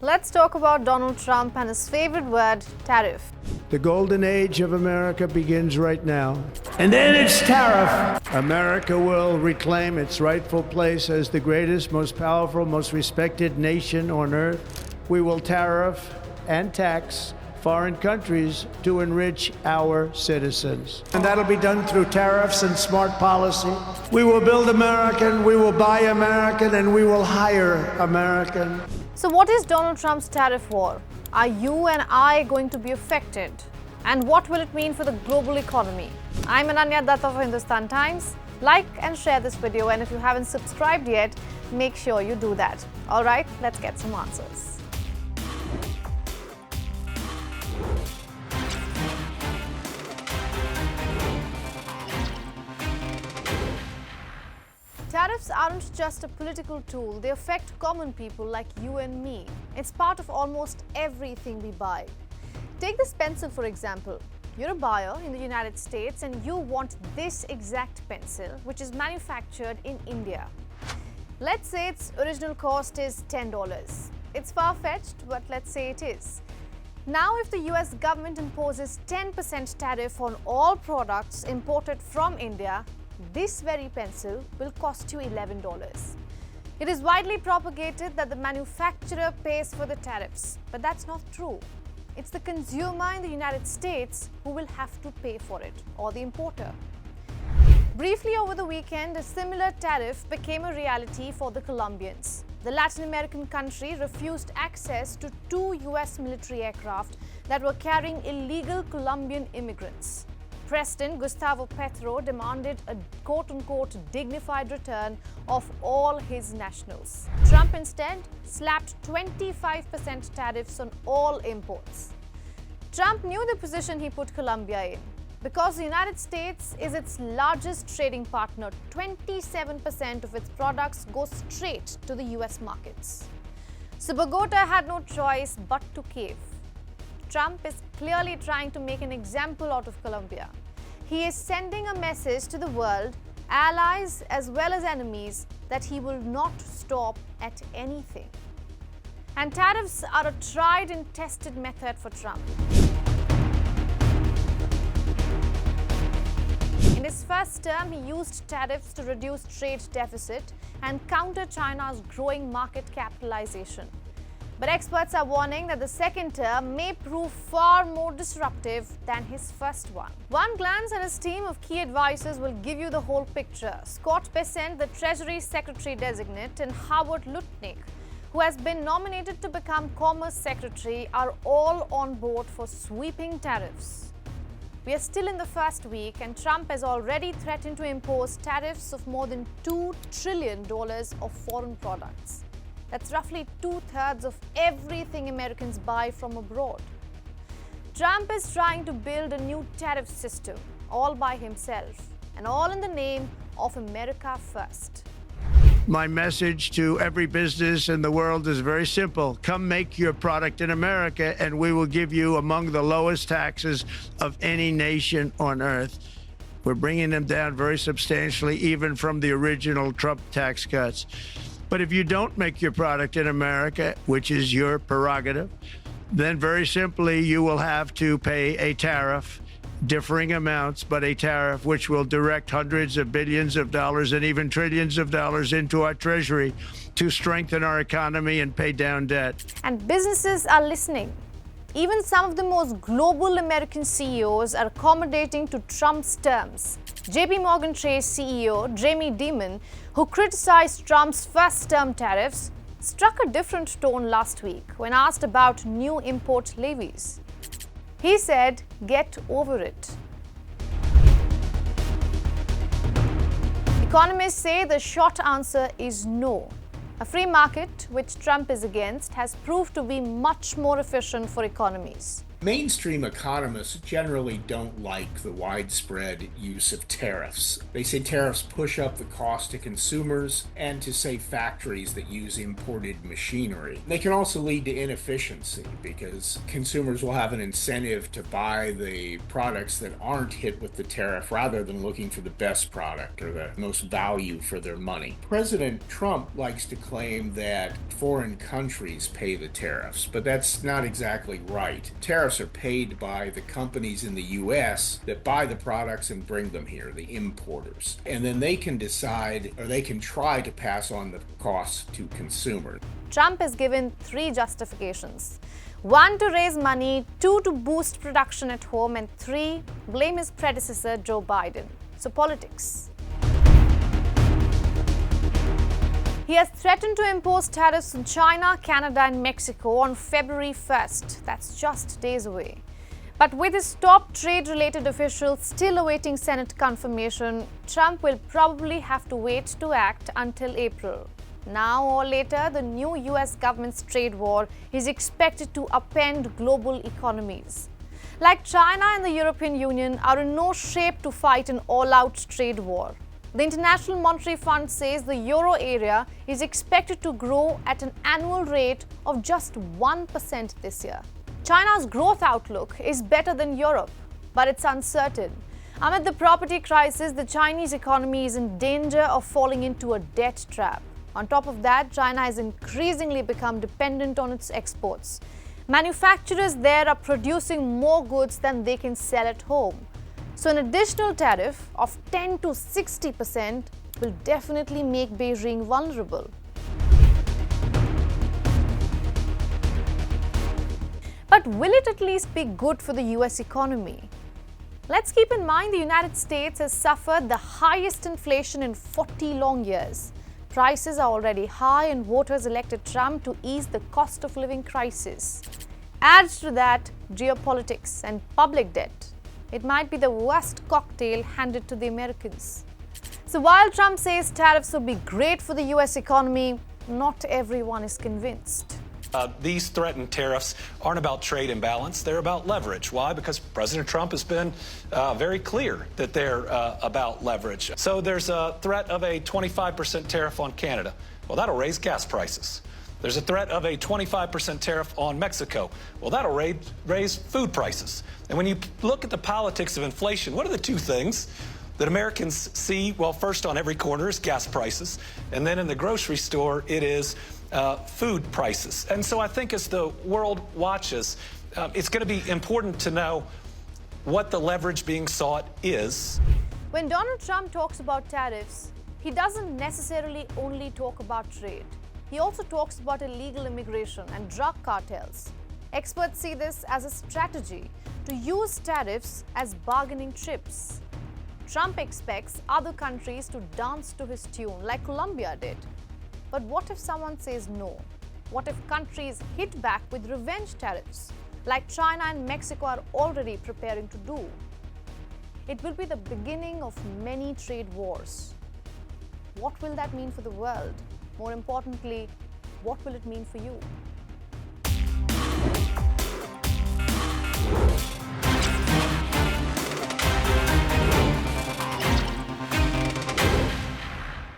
Let's talk about Donald Trump and his favorite word, tariff. The golden age of America begins right now. And then it's tariff. America will reclaim its rightful place as the greatest, most powerful, most respected nation on earth. We will tariff and tax foreign countries to enrich our citizens. And that'll be done through tariffs and smart policy. We will build American, we will buy American, and we will hire American. So what is Donald Trump's tariff war? Are you and I going to be affected? And what will it mean for the global economy? I'm Ananya Datta for Hindustan Times. Like and share this video, and if you haven't subscribed yet, make sure you do that. All right, let's get some answers. Tariffs aren't just a political tool, they affect common people like you and me. It's part of almost everything we buy. Take this pencil for example. You're a buyer in the United States and you want this exact pencil, which is manufactured in India. Let's say its original cost is $10. It's far-fetched, but let's say it is. Now, if the US government imposes 10% tariff on all products imported from India, this very pencil will cost you $11. It is widely propagated that the manufacturer pays for the tariffs, but that's not true. It's the consumer in the United States who will have to pay for it, or the importer. Briefly over the weekend, a similar tariff became a reality for the Colombians. The Latin American country refused access to 2 US military aircraft that were carrying illegal Colombian immigrants. President Gustavo Petro demanded a quote-unquote dignified return of all his nationals. Trump instead slapped 25% tariffs on all imports. Trump knew the position he put Colombia in. Because the United States is its largest trading partner, 27% of its products go straight to the US markets. So Bogota had no choice but to cave. Trump is clearly trying to make an example out of Colombia. He is sending a message to the world, allies as well as enemies, that he will not stop at anything. And tariffs are a tried and tested method for Trump. In his first term, he used tariffs to reduce trade deficit and counter China's growing market capitalization. But experts are warning that the second term may prove far more disruptive than his first one. One glance at his team of key advisors will give you the whole picture. Scott Bessent, the Treasury Secretary Designate, and Howard Lutnick, who has been nominated to become Commerce Secretary, are all on board for sweeping tariffs. We are still in the first week, and Trump has already threatened to impose tariffs of more than $2 trillion of foreign products. That's roughly 2/3 of everything Americans buy from abroad. Trump is trying to build a new tariff system all by himself, and all in the name of America First. My message to every business in the world is very simple. Come make your product in America, and we will give you among the lowest taxes of any nation on earth. We're bringing them down very substantially, even from the original Trump tax cuts. But if you don't make your product in America, which is your prerogative, then very simply you will have to pay a tariff, differing amounts, but a tariff which will direct hundreds of billions of dollars and even trillions of dollars into our treasury to strengthen our economy and pay down debt. And businesses are listening. Even some of the most global American CEOs are accommodating to Trump's terms. JP Morgan Chase CEO Jamie Dimon, who criticized Trump's first-term tariffs, struck a different tone last week when asked about new import levies. He said, "Get over it." Economists say the short answer is no. A free market, which Trump is against, has proved to be much more efficient for economies. Mainstream economists generally don't like the widespread use of tariffs. They say tariffs push up the cost to consumers and to, say, factories that use imported machinery. They can also lead to inefficiency because consumers will have an incentive to buy the products that aren't hit with the tariff rather than looking for the best product or the most value for their money. President Trump likes to claim that foreign countries pay the tariffs, but that's not exactly right. Tariffs are paid by the companies in the U.S. that buy the products and bring them here, the importers. And then they can decide, or they can try to pass on the costs to consumers. Trump has given 3 justifications. 1, to raise money, 2, to boost production at home, and 3, blame his predecessor, Joe Biden. So politics. He has threatened to impose tariffs on China, Canada and Mexico on February 1st. That's just days away. But with his top trade-related officials still awaiting Senate confirmation, Trump will probably have to wait to act until April. Now or later, the new US government's trade war is expected to upend global economies. Like China and the European Union are in no shape to fight an all-out trade war. The International Monetary Fund says the euro area is expected to grow at an annual rate of just 1% this year. China's growth outlook is better than Europe, but it's uncertain. Amid the property crisis, the Chinese economy is in danger of falling into a debt trap. On top of that, China has increasingly become dependent on its exports. Manufacturers there are producing more goods than they can sell at home. So an additional tariff of 10 to 60% will definitely make Beijing vulnerable. But will it at least be good for the US economy? Let's keep in mind the United States has suffered the highest inflation in 40 long years. Prices are already high and voters elected Trump to ease the cost of living crisis. Add to that geopolitics and public debt. It might be the worst cocktail handed to the Americans. So while Trump says tariffs will be great for the US economy, not everyone is convinced. These threatened tariffs aren't about trade imbalance, they're about leverage. Why? Because President Trump has been very clear that they're about leverage. So there's a threat of a 25% tariff on Canada. Well, that'll raise gas prices. There's a threat of a 25% tariff on Mexico. Well, that'll raise food prices. And when you look at the politics of inflation, what are the 2 things that Americans see? Well, first on every corner is gas prices. And then in the grocery store, it is food prices. And so I think as the world watches, it's going to be important to know what the leverage being sought is. When Donald Trump talks about tariffs, he doesn't necessarily only talk about trade. He also talks about illegal immigration and drug cartels. Experts see this as a strategy to use tariffs as bargaining chips. Trump expects other countries to dance to his tune, like Colombia did. But what if someone says no? What if countries hit back with revenge tariffs, like China and Mexico are already preparing to do? It will be the beginning of many trade wars. What will that mean for the world? More importantly, what will it mean for you?